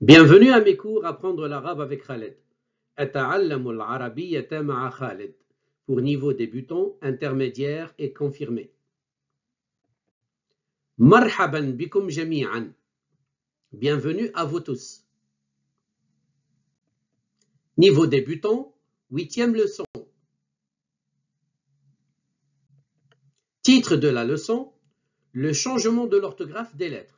Bienvenue à mes cours Apprendre l'arabe avec Khaled. أتعلم العربية مع خالد. Pour niveau débutant, intermédiaire et confirmé. مرحبا بكم جميعا. Bienvenue à vous tous. Niveau débutant, 8e leçon. Titre de la leçon, le changement de l'orthographe des lettres.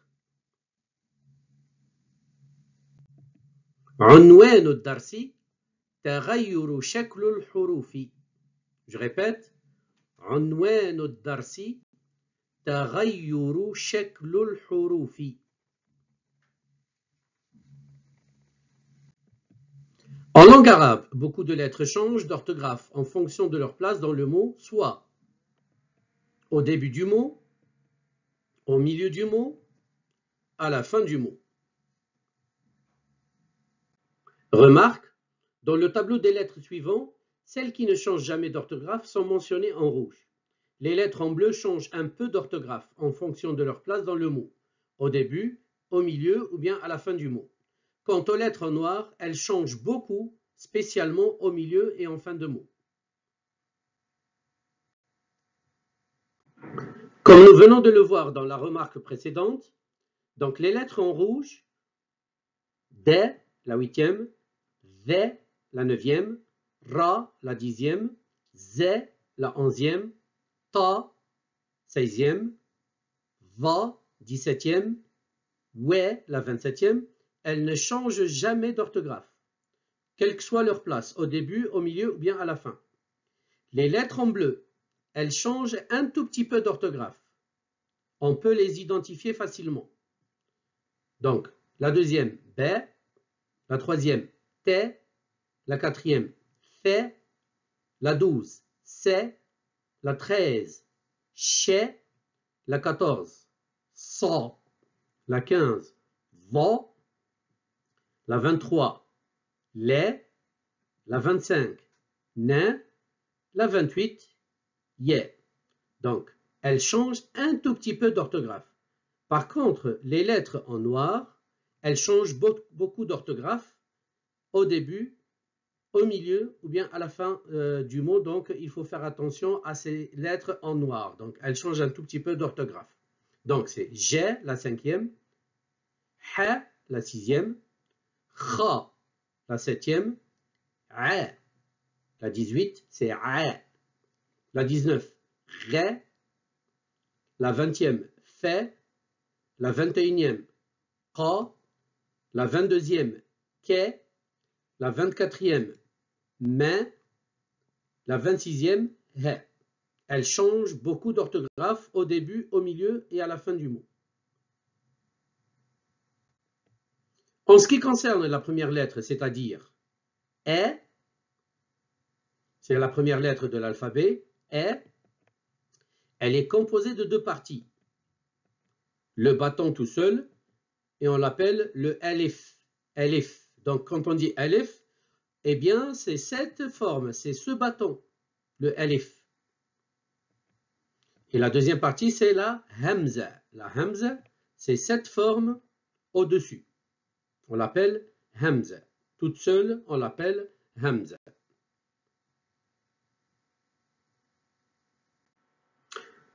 عنوان الدرس تغير شكل الحروف. Je répète, عنوان الدرس تغير شكل الحروف. En langue arabe, beaucoup de lettres changent d'orthographe en fonction de leur place dans le mot, soit au début du mot, au milieu du mot, à la fin du mot. Remarque, dans le tableau des lettres suivants, celles qui ne changent jamais d'orthographe sont mentionnées en rouge. Les lettres en bleu changent un peu d'orthographe en fonction de leur place dans le mot, au début, au milieu ou bien à la fin du mot. Quant aux lettres en noir, elles changent beaucoup, spécialement au milieu et en fin de mot. Comme nous venons de le voir dans la remarque précédente, donc les lettres en rouge, D, la 8e, V, la 9e, Ra, la 10e, Z, la 11e, Ta, 16e, Va, 17e, Ouais, la 27e, elles ne changent jamais d'orthographe, quelle que soit leur place, au début, au milieu ou bien à la fin. Les lettres en bleu, elles changent un tout petit peu d'orthographe. On peut les identifier facilement. Donc, la deuxième, B, la troisième, T, la quatrième, F, la 12, C, la 13, Ch, la 14, Sa, la 15, Va, la 23, Les, la 25, Nain, la 28, Yé. Donc, elles changent un tout petit peu d'orthographe. Par contre, les lettres en noir, elles changent beaucoup d'orthographe au début, au milieu ou bien à la fin du mot. Donc, il faut faire attention à ces lettres en noir. Donc, elles changent un tout petit peu d'orthographe. Donc, c'est J, la 5e, H, la 6e, Kha, la 7e, A, la 18, c'est A, la 19, Ré, la 20e, F, la 21e, Qa, la 22e, Ke, la 24e, Ma, la 26e, He. Elles changent beaucoup d'orthographe au début, au milieu et à la fin du mot. En ce qui concerne la première lettre, c'est-à-dire E, c'est la première lettre de l'alphabet, E, elle est composée de deux parties. Le bâton tout seul, et on l'appelle le alif. Alif. Donc, quand on dit alif, eh bien, c'est cette forme, c'est ce bâton, le alif. Et la deuxième partie, c'est la hamza. La hamza, c'est cette forme au-dessus. On l'appelle hamza. Toute seule, on l'appelle hamza.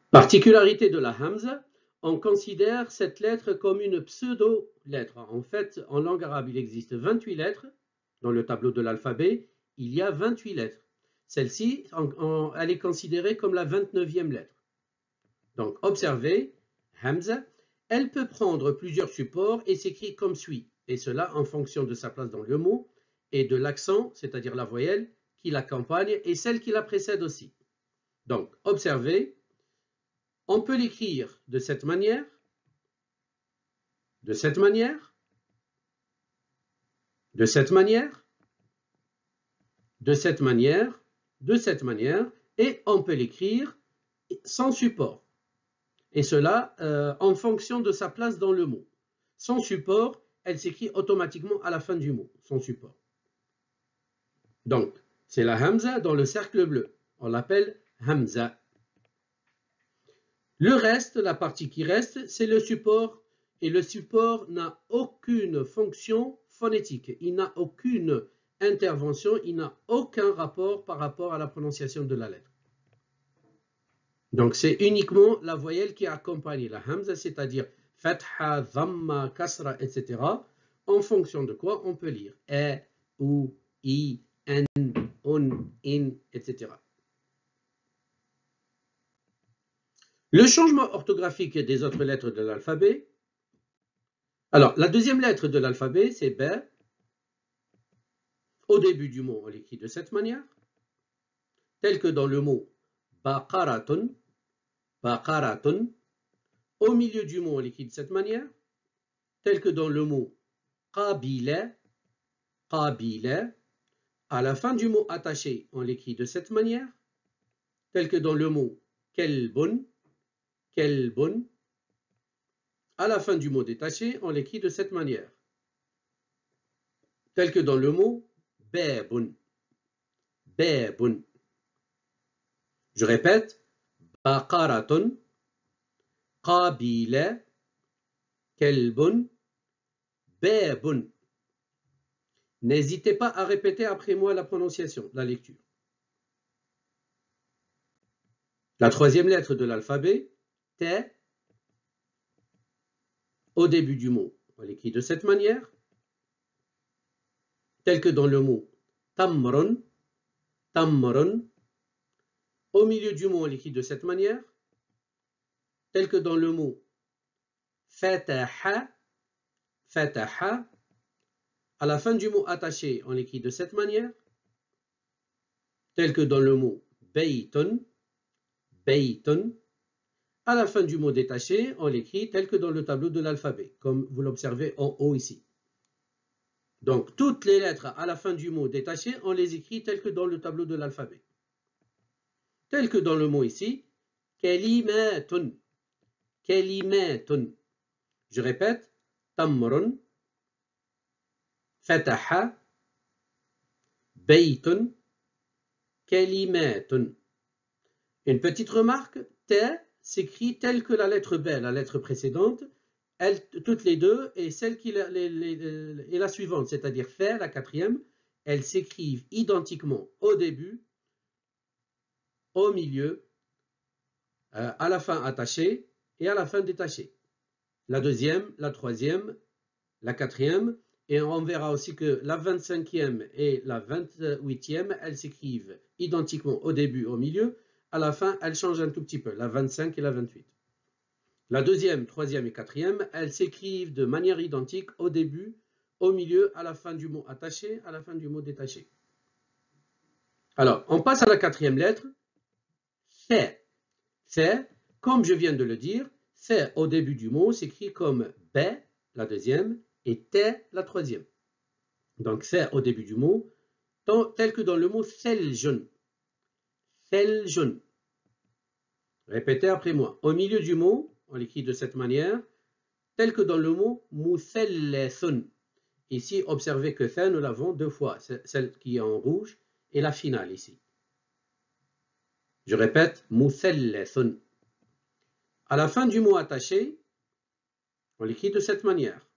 Particularité de la hamza, on considère cette lettre comme une pseudo-lettre. En fait, en langue arabe, il existe 28 lettres. Dans le tableau de l'alphabet, il y a 28 lettres. Celle-ci, elle est considérée comme la 29e lettre. Donc, observez, hamza, elle peut prendre plusieurs supports et s'écrit comme suit. Et cela en fonction de sa place dans le mot et de l'accent, c'est-à-dire la voyelle qui l'accompagne et celle qui la précède aussi. Donc, observez, on peut l'écrire de cette manière, de cette manière, de cette manière, de cette manière, de cette manière, et on peut l'écrire sans support. Et cela en fonction de sa place dans le mot. Sans support, elle s'écrit automatiquement à la fin du mot, sans support. Donc, c'est la hamza dans le cercle bleu. On l'appelle hamza. Le reste, la partie qui reste, c'est le support et le support n'a aucune fonction phonétique. Il n'a aucune intervention, il n'a aucun rapport par rapport à la prononciation de la lettre. Donc c'est uniquement la voyelle qui accompagne la hamza, c'est-à-dire fatha, dhamma, kasra, etc. En fonction de quoi on peut lire e, ou, i, n, un, in, etc. Le changement orthographique des autres lettres de l'alphabet. Alors, la deuxième lettre de l'alphabet, c'est B. Au début du mot, on l'écrit de cette manière, tel que dans le mot baqaratun, baqaratun. Au milieu du mot, on l'écrit de cette manière, tel que dans le mot qabila, qabila. À la fin du mot attaché, on l'écrit de cette manière, tel que dans le mot kelbun, kelbun. À la fin du mot détaché, on l'écrit de cette manière, tel que dans le mot babun, babun. Je répète, baqaratun, qabila, kelbun, babun. N'hésitez pas à répéter après moi la prononciation, la lecture. La troisième lettre de l'alphabet, T, au début du mot, on l'écrit de cette manière, tel que dans le mot tamrun, tamrun. Au milieu du mot, on l'écrit de cette manière, tel que dans le mot fataha, fataha. À la fin du mot attaché, on l'écrit de cette manière, tel que dans le mot baytun, baytun. À la fin du mot détaché, on l'écrit tel que dans le tableau de l'alphabet, comme vous l'observez en haut ici. Donc, toutes les lettres à la fin du mot détaché, on les écrit telles que dans le tableau de l'alphabet. Tel que dans le mot ici, kalimatun, kalimatun. Je répète, tamrun, fataha, baytun, kalimatun. Une petite remarque, T s'écrit telle que la lettre B, la lettre précédente, toutes les deux, et celle qui est la suivante, c'est-à-dire F, la quatrième, elles s'écrivent identiquement au début, au milieu, à la fin attachée et à la fin détachée. La deuxième, la troisième, la quatrième, et on verra aussi que la 25e et la 28e, elles s'écrivent identiquement au début, au milieu. À la fin, elles changent un tout petit peu, la 25 et la 28. La deuxième, troisième et quatrième, elles s'écrivent de manière identique au début, au milieu, à la fin du mot attaché, à la fin du mot détaché. Alors, on passe à la quatrième lettre, F. F, comme je viens de le dire, F au début du mot s'écrit comme B, la deuxième, et T, la troisième. Donc, F au début du mot, tel que dans le mot theljon. Theljon. Répétez après moi. Au milieu du mot, on l'écrit de cette manière, tel que dans le mot muthallathun. Ici, observez que F, nous l'avons deux fois, celle qui est en rouge et la finale ici. Je répète, muthallathun. À la fin du mot attaché, on l'écrit de cette manière,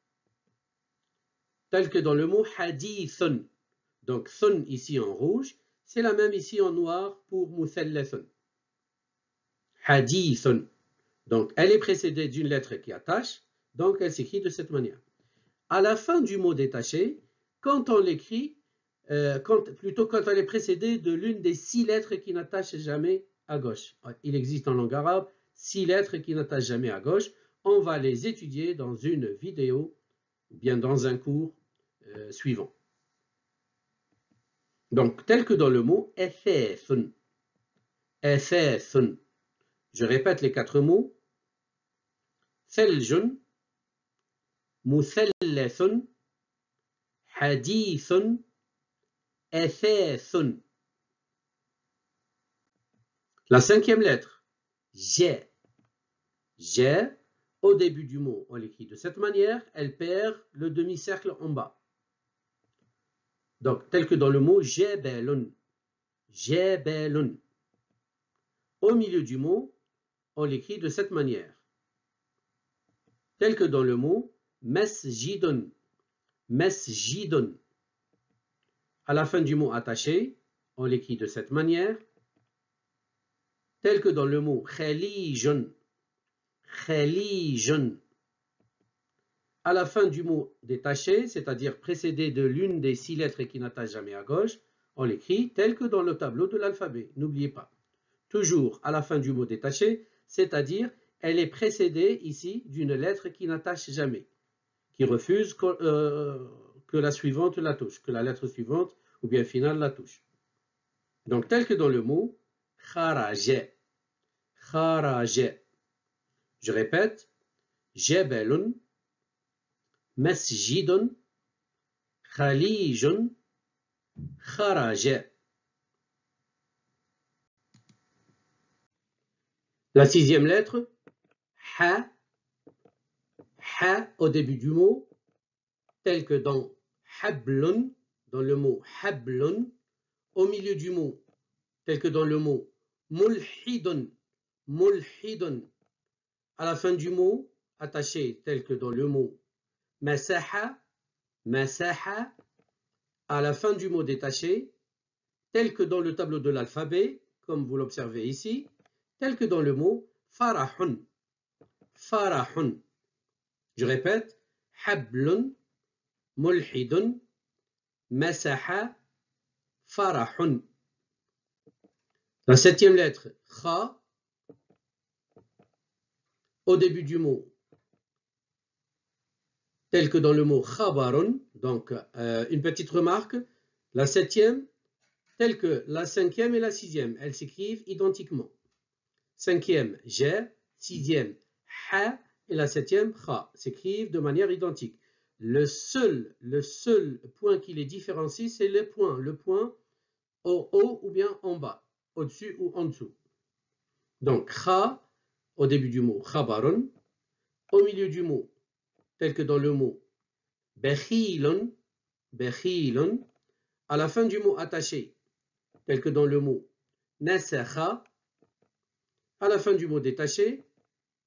tel que dans le mot hadithun. Donc, thun ici en rouge, c'est la même ici en noir pour muthallathun. Hadithun. Donc, elle est précédée d'une lettre qui attache, donc elle s'écrit de cette manière. À la fin du mot détaché, quand on l'écrit, plutôt quand elle est précédée de l'une des 6 lettres qui n'attachent jamais à gauche. Il existe en langue arabe 6 lettres qui n'attachent jamais à gauche. On va les étudier dans une vidéo ou bien dans un cours suivant. Donc, tel que dans le mot ethathun. Ethathun. Je répète les 4 mots. Theljon, muthallathun, hadithun, ethathun. La 5e lettre, J. J, au début du mot, on l'écrit de cette manière, elle perd le demi-cercle en bas. Donc, tel que dans le mot jebelun. Jebelun. Au milieu du mot, on l'écrit de cette manière. tel que dans le mot masjidun, masjidun. À la fin du mot attaché, on l'écrit de cette manière, tel que dans le mot khalijun, khalijun. À la fin du mot détaché, c'est-à-dire précédé de l'une des 6 lettres qui n'attache jamais à gauche, on l'écrit tel que dans le tableau de l'alphabet. N'oubliez pas. Toujours à la fin du mot détaché, c'est-à-dire elle est précédée ici d'une lettre qui n'attache jamais, qui refuse que la suivante la touche, que la lettre suivante ou bien finale la touche. Donc tel que dans le mot kharaja, kharaja. Je répète, jabalun, masjidun, khalijun, kharaja. La 6e lettre, ha, ha au début du mot, tel que dans hablun, dans le mot hablun, au milieu du mot, tel que dans le mot mulhidun, mulhidun, à la fin du mot, attaché tel que dans le mot masaha, masaha, à la fin du mot détaché, tel que dans le tableau de l'alphabet, comme vous l'observez ici, tel que dans le mot farahun, farahun. Je répète, hablun, mulhidun, masaha, farahun. La 7e lettre, kha, au début du mot, tel que dans le mot khabarun. Donc, une petite remarque, la 7e, telle que la 5e et la 6e, elles s'écrivent identiquement. 5e, ja, 6e, ha, et la 7e, kha, s'écrivent de manière identique. Le seul point qui les différencie, c'est le point au haut ou bien en bas, au-dessus ou en dessous. Donc, kha, au début du mot, khabarun, au milieu du mot, tel que dans le mot bekhilun, bekhilun, à la fin du mot attaché, tel que dans le mot nasakha, à la fin du mot détaché,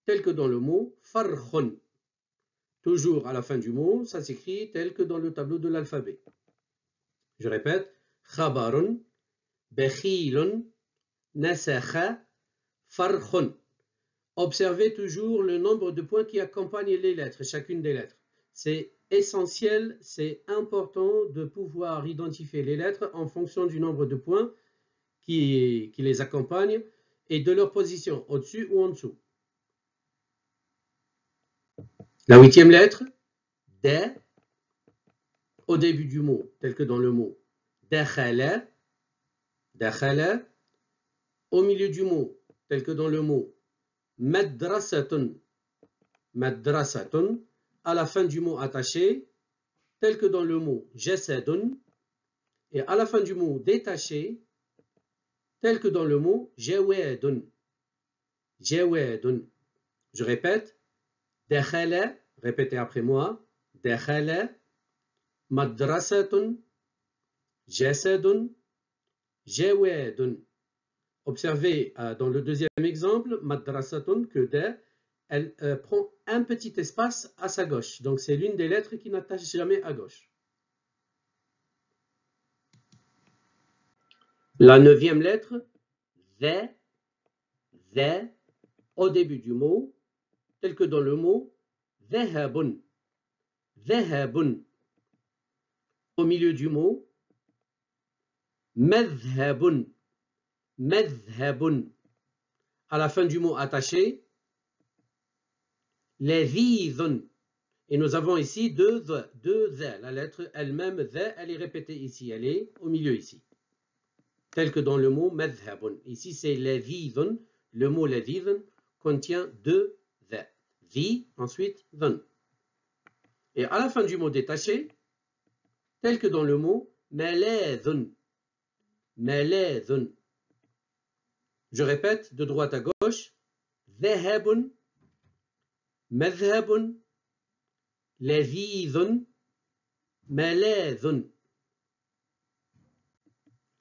tel que dans le mot farkhun. Toujours à la fin du mot, ça s'écrit tel que dans le tableau de l'alphabet. Je répète, khabarun, bekhilun, nasakha, farkhun. Observez toujours le nombre de points qui accompagnent les lettres, chacune des lettres. C'est essentiel, c'est important de pouvoir identifier les lettres en fonction du nombre de points qui les accompagnent et de leur position, au-dessus ou en dessous. La 8e lettre, da, au début du mot, tel que dans le mot dakhala, dakhala, au milieu du mot, tel que dans le mot madrasatun, madrasatun, à la fin du mot attaché, tel que dans le mot jasadun, et à la fin du mot détaché, tel que dans le mot jawadun, jawadun. Je répète, dakhala, répétez après moi, dakhala, madrasatun, jasadun, jawadun. Observez dans le deuxième exemple, madrasatun, que da, elle prend un petit espace à sa gauche. Donc c'est l'une des lettres qui n'attache jamais à gauche. La 9e lettre, the, au début du mot, tel que dans le mot dhahabun, dhahabun. Au milieu du mot madhhabun, madhhabun. À la fin du mot attaché, ladhidhun. Et nous avons ici deux the. La lettre elle-même, the, elle est répétée ici, elle est au milieu ici. Tel que dans le mot madhhabun. Ici c'est ladhidhun. Le mot ladhidhun contient deux the. The, ensuite dhun. Et à la fin du mot détaché, tel que dans le mot maladhun, maladhun. Je répète de droite à gauche, dhahabun, madhhabun, ladhidhun, maladhun.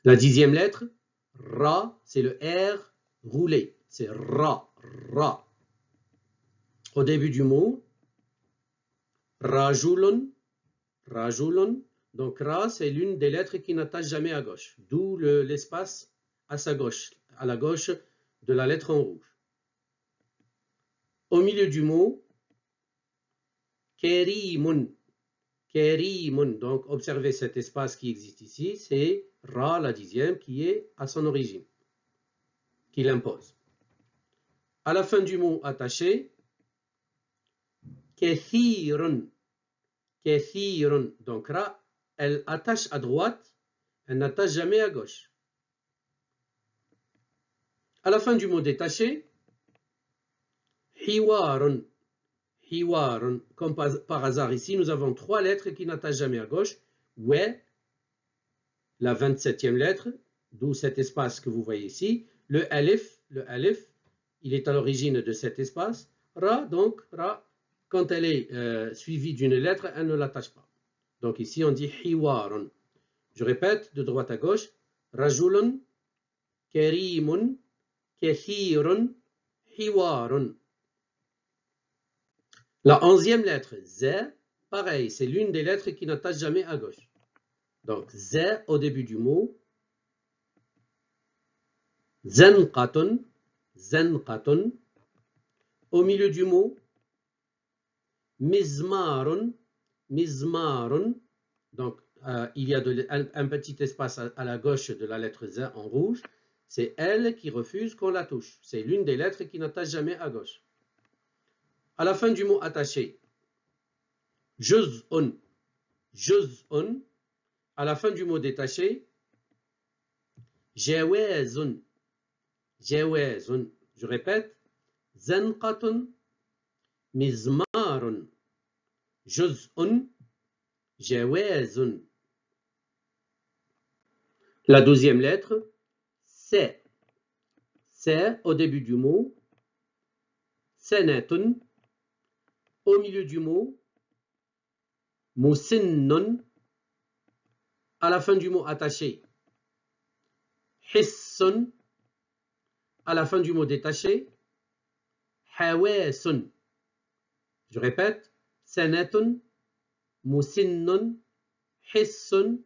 La 10e lettre, ra, c'est le R roulé, c'est ra, ra. Au début du mot, Rajulun, rajulun. Donc ra, c'est l'une des lettres qui n'attache jamais à gauche, d'où l'espace à sa gauche, à la gauche de la lettre en rouge. Au milieu du mot, kerimun, kerimun. Donc observez cet espace qui existe ici, c'est ra, la dixième, qui est à son origine, qui l'impose. À la fin du mot attaché, kathirun, kathirun. Donc ra, elle attache à droite, elle n'attache jamais à gauche. À la fin du mot détaché, hiwarun, hiwarun. Comme par hasard ici, nous avons trois lettres qui n'attachent jamais à gauche. Ouais, la 27e lettre, d'où cet espace que vous voyez ici. Le alif, il est à l'origine de cet espace. Ra, donc, ra, quand elle est suivie d'une lettre, elle ne l'attache pas. Donc ici, on dit hiwarun. Je répète de droite à gauche. Rajulun, kerimun, kathirun, hiwarun. La 11e lettre, Z, pareil, c'est l'une des lettres qui n'attache jamais à gauche. Donc, Z au début du mot. Zanqatun, zanqatun. Au milieu du mot. Mizmarun, mizmarun. Donc, il y a un petit espace à la gauche de la lettre Z en rouge. C'est elle qui refuse qu'on la touche. C'est l'une des lettres qui n'attache jamais à gauche. À la fin du mot attaché, juz'un, juz'un. À la fin du mot détaché, jawazun, jawazun. Je répète, zanqatun, mizmarun, juz'un, jawazun. La 12e lettre, c'est. C'est au début du mot, sanatun. Au milieu du mot, musinnun. À la fin du mot attaché, hissun. À la fin du mot détaché, hawasun. Je répète, sanatun, musinnun, hissun,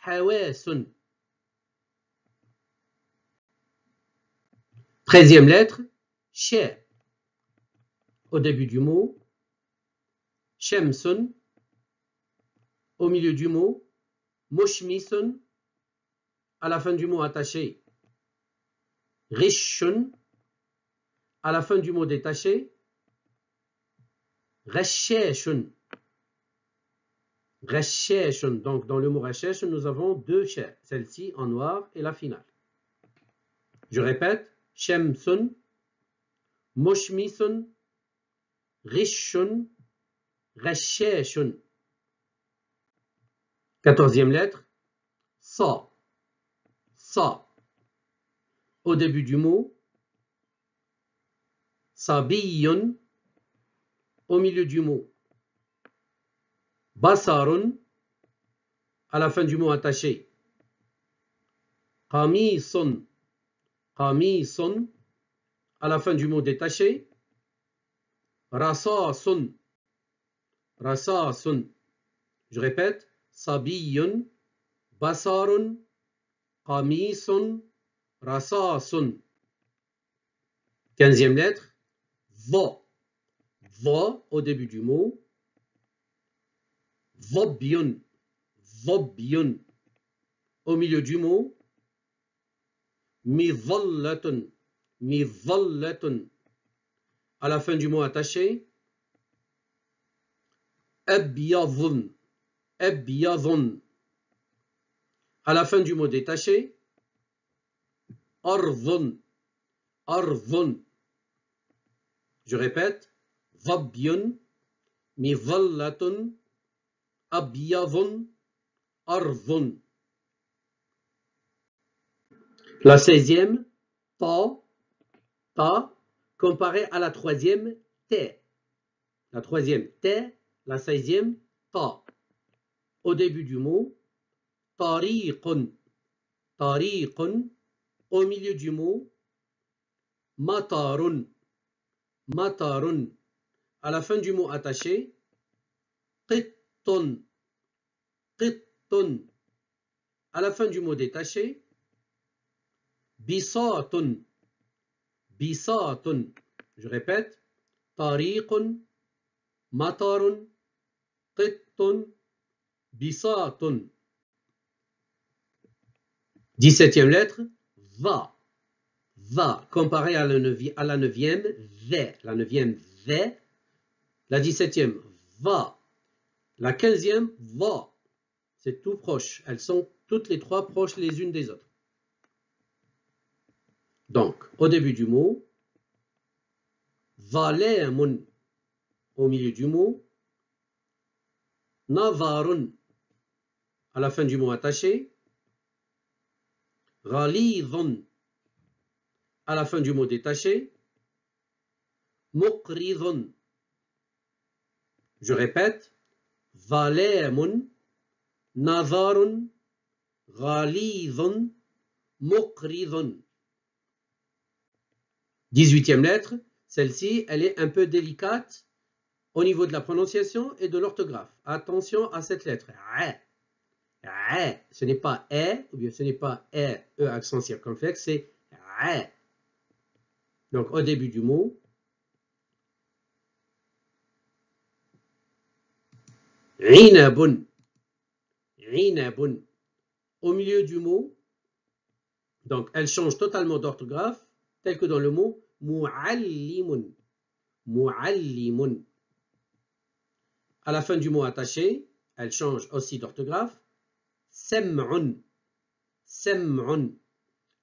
hawasun. 13e lettre, she. Au début du mot, shamsun. Au milieu du mot, mushmisun. À la fin du mot attaché, rishun. À la fin du mot détaché, rashashun. Rashashun. Donc, dans le mot rashash, nous avons deux sheh, celle-ci en noir et la finale. Je répète, shamsun, mushmisun, rishun, rashashun. 14e lettre, sa. Sa. Au début du mot, sabiyun. Au milieu du mot, basarun. À la fin du mot attaché, qamisun, qamisun. À la fin du mot détaché, rasasun, rasasun. Je répète, sabiyun, basarun, qamisun, rasasun. 15e lettre, va. Va au début du mot, vabyun, vabyun. Au milieu du mot, midhallatun, midhallatun. À la fin du mot attaché, abyadun, abyadun. À la fin du mot détaché, ardun, ardun. Je répète, vabyun, midhallatun, abyadun, ardun. La 16e, ta, ta, comparée à la 3e, te. La 3e, te, la 16e, ta. Au début du mot, tariqun, tariqun. Au milieu du mot, matarun, matarun. À la fin du mot attaché, qittun, qittun. À la fin du mot détaché, bisatun, bisatun. Je répète, tariqun, matarun, qittun, bisatun. 17e lettre, va. Va, comparé à la 9e, ve. La 9e, ve. La 17e, va. La 15e, va. C'est tout proche. Elles sont toutes les trois proches les unes des autres. Donc, au début du mot, zalemun. Au milieu du mot, navarun. À la fin du mot attaché, ghalidhun. À la fin du mot détaché, muqridhun. Je répète, zalemun, navarun, ghalidhun, muqridhun. 18e lettre, celle-ci, elle est un peu délicate au niveau de la prononciation et de l'orthographe. Attention à cette lettre. Ce n'est pas E, ou bien ce n'est pas E accent circonflexe, c'est A. Donc au début du mot, inabun, inabun. Au milieu du mot, donc elle change totalement d'orthographe, tel que dans le mot muallimun, muallimun. À la fin du mot attaché, elle change aussi d'orthographe, sem'un, sem'un.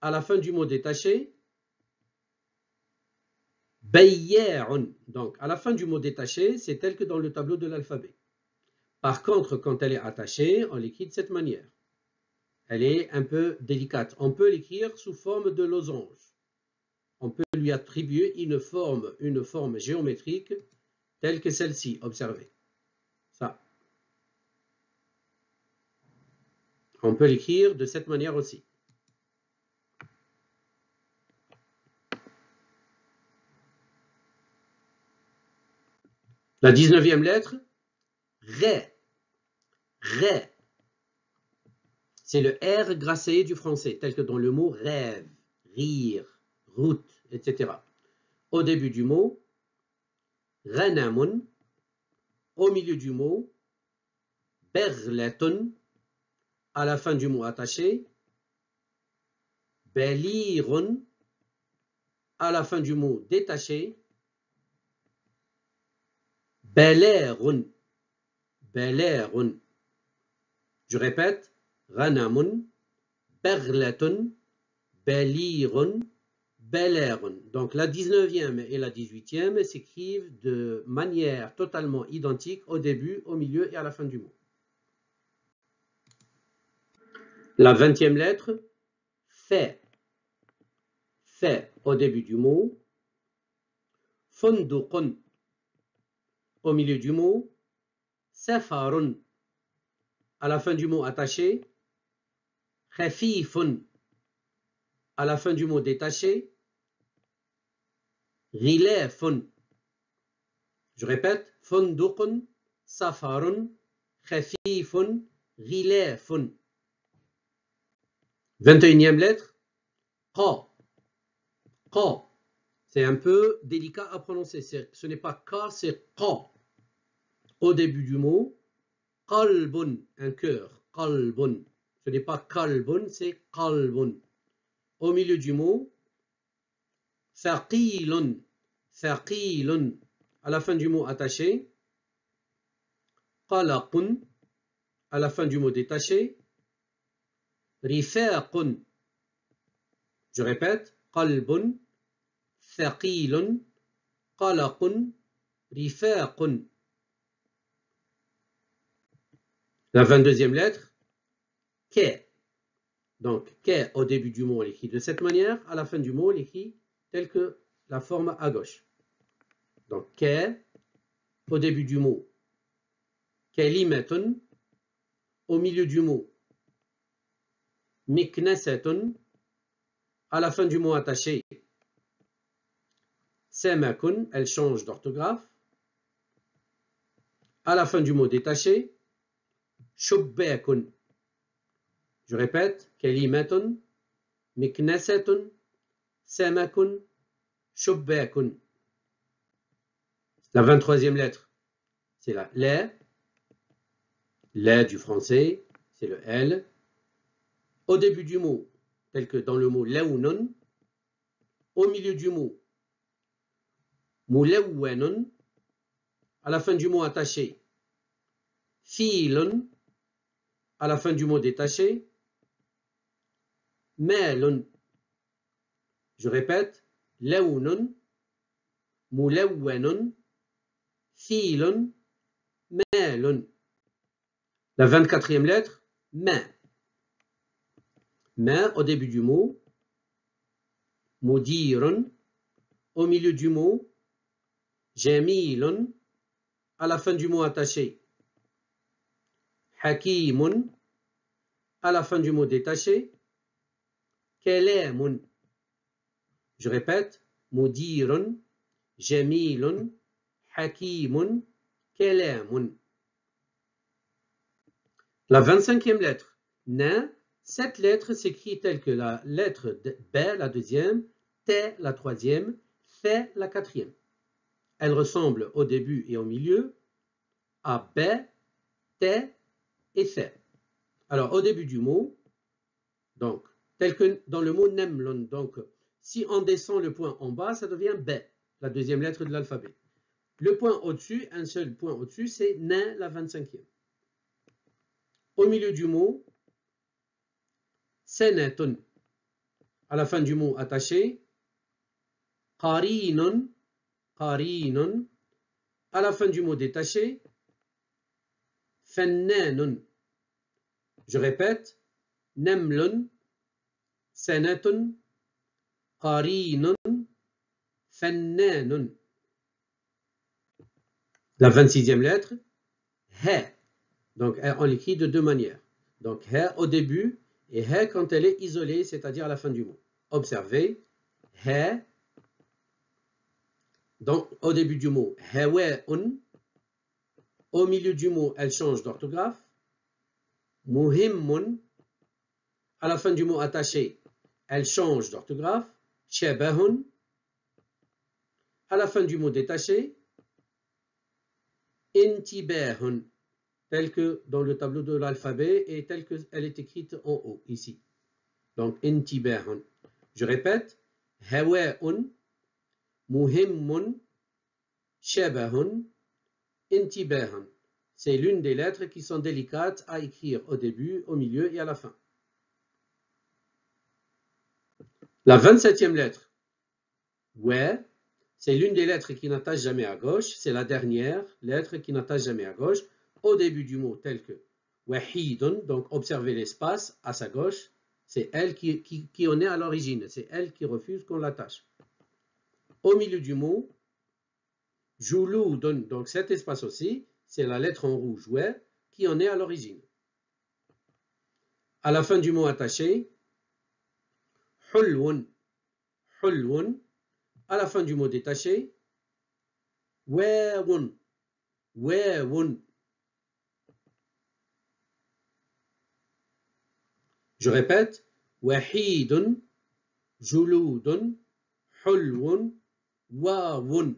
À la fin du mot détaché, bayya'un. Donc, à la fin du mot détaché, c'est tel que dans le tableau de l'alphabet. Par contre, quand elle est attachée, on l'écrit de cette manière. Elle est un peu délicate. On peut l'écrire sous forme de losange. On peut lui attribuer une forme géométrique telle que celle-ci. Observez. Ça. On peut l'écrire de cette manière aussi. La 19e lettre, ré. Ré. C'est le R grassé du français, tel que dans le mot rêve, rire, route, etc. Au début du mot, ranamun. Au milieu du mot, berletun. À la fin du mot attaché, belirun. À la fin du mot détaché, belerun. Belerun. Je répète, ranamun, berletun, belirun, belerun. Donc la 19e et la 18e s'écrivent de manière totalement identique au début, au milieu et à la fin du mot. La 20e lettre, fait. Fait au début du mot, funduqun. Au milieu du mot, safarun. À la fin du mot attaché, khafifun. À la fin du mot détaché, ghilafun. Je répète, funduqun, safarun, khafifun, ghilafun. 21e lettre, qa. Qa. C'est un peu délicat à prononcer. Ce n'est pas ka, c'est qa. Au début du mot, qalbun, un cœur, qalbun. Ce n'est pas qalbun, c'est qalbun. Au milieu du mot, thaqilun, thaqilun. À la fin du mot attaché, qalaqun. À la fin du mot détaché, rifaqun. Je répète, qalbun, thaqilun, qalaqun, rifaqun. La 22e lettre, ke. Donc, ke au début du mot, on l'écrit de cette manière. À la fin du mot, on l'écrit tel que la forme à gauche. Donc, ke au début du mot, kalimatun. Au milieu du mot, miknasatun. À la fin du mot attaché, samakun. Elle change d'orthographe. À la fin du mot détaché, shubbakun. Je répète, kalimatun, miknasatun, samakun, shubbakun. La 23e lettre, c'est la la. La du français, c'est le L. Au début du mot, tel que dans le mot laounun. Au milieu du mot, moulawwanun. À la fin du mot attaché, filun. À la fin du mot détaché, malun. Je répète, laounun, moulawwanun, filun, malun. La 24e lettre, ma. Ma au début du mot, mudirun. Au milieu du mot, jamilun. À la fin du mot attaché, hakimun. À la fin du mot détaché, kalamun. Je répète, mudirun, jamilun, hakimun, kalamun. La 25e lettre, na. Cette lettre s'écrit telle que la lettre B, la deuxième, T, la troisième, F, la quatrième. Elle ressemble au début et au milieu à B, T et F. Alors, au début du mot, donc, tel que dans le mot nemlon, donc, si on descend le point en bas, ça devient B, la deuxième lettre de l'alphabet. Le point au-dessus, un seul point au-dessus, c'est na, la 25e. Au milieu du mot, senatun. À la fin du mot attaché, qarinun, qarinun. À la fin du mot détaché, fannanun. Je répète, namlun, sanatun, qarinun, fannanun. La 26e lettre, ha. Donc, on l'écrit de deux manières. Donc, ha au début et ha quand elle est isolée, c'est-à-dire à la fin du mot. Observez, ha, donc au début du mot, hawa'un. Au milieu du mot, elle change d'orthographe. Muhimmun. À la fin du mot attaché, elle change d'orthographe. Shabahun. À la fin du mot détaché, intibahun, tel que dans le tableau de l'alphabet et telle qu'elle est écrite en haut, ici. Donc, intibahun. Je répète, hawa'un, muhimmun, shabahun, intibahun. C'est l'une des lettres qui sont délicates à écrire au début, au milieu et à la fin. La 27e lettre, wa, c'est l'une des lettres qui n'attache jamais à gauche. C'est la dernière lettre qui n'attache jamais à gauche. Au début du mot, tel que wahidun, donc observez l'espace à sa gauche. C'est elle qui en est à l'origine. C'est elle qui refuse qu'on l'attache. Au milieu du mot, juludun, donc cet espace aussi, c'est la lettre en rouge, ouais, qui en est à l'origine. À la fin du mot attaché, hulwun, hulwun. À la fin du mot détaché, wawun, wawun. Je répète, wahidun, juludun, hulwun, wawun.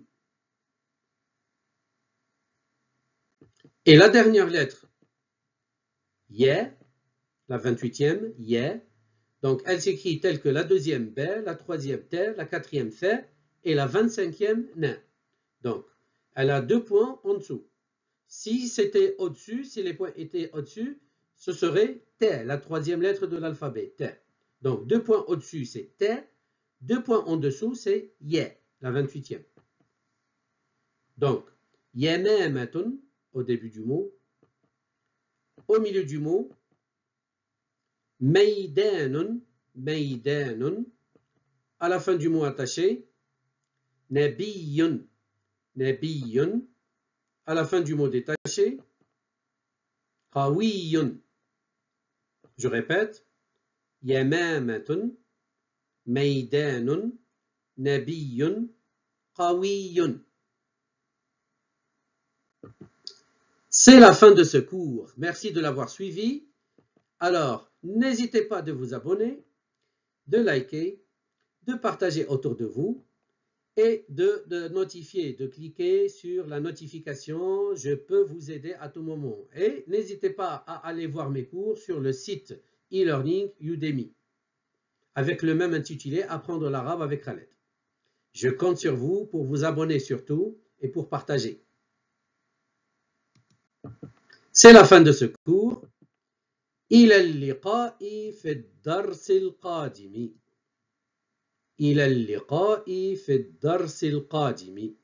Et la dernière lettre, ya, la 28e, ya. Donc, elle s'écrit telle que la deuxième B, la troisième T, la quatrième F et la 25e na. Donc, elle a deux points en dessous. Si c'était au-dessus, si les points étaient au-dessus, ce serait T, la troisième lettre de l'alphabet, T. Donc, deux points au-dessus, c'est T. Deux points en dessous, c'est ya, la 28e. Donc, yamamatun, au début du mot. Au milieu du mot, maidanun, maidanun. À la fin du mot attaché, nabiyun, nabiyun. À la fin du mot détaché, qawiyun. Je répète, yamamatun, maidanun, nabiyun, qawiyun. C'est la fin de ce cours. Merci de l'avoir suivi. Alors, n'hésitez pas de vous abonner, de liker, de partager autour de vous et de notifier, de cliquer sur la notification. Je peux vous aider à tout moment. Et n'hésitez pas à aller voir mes cours sur le site e-learning Udemy avec le même intitulé Apprendre l'arabe avec Khaled. Je compte sur vous pour vous abonner surtout et pour partager. C'est la fin de ce cours. إلى اللقاء في الدرس القادم. إلى اللقاء في الدرس القادم.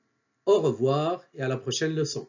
Au revoir et à la prochaine leçon.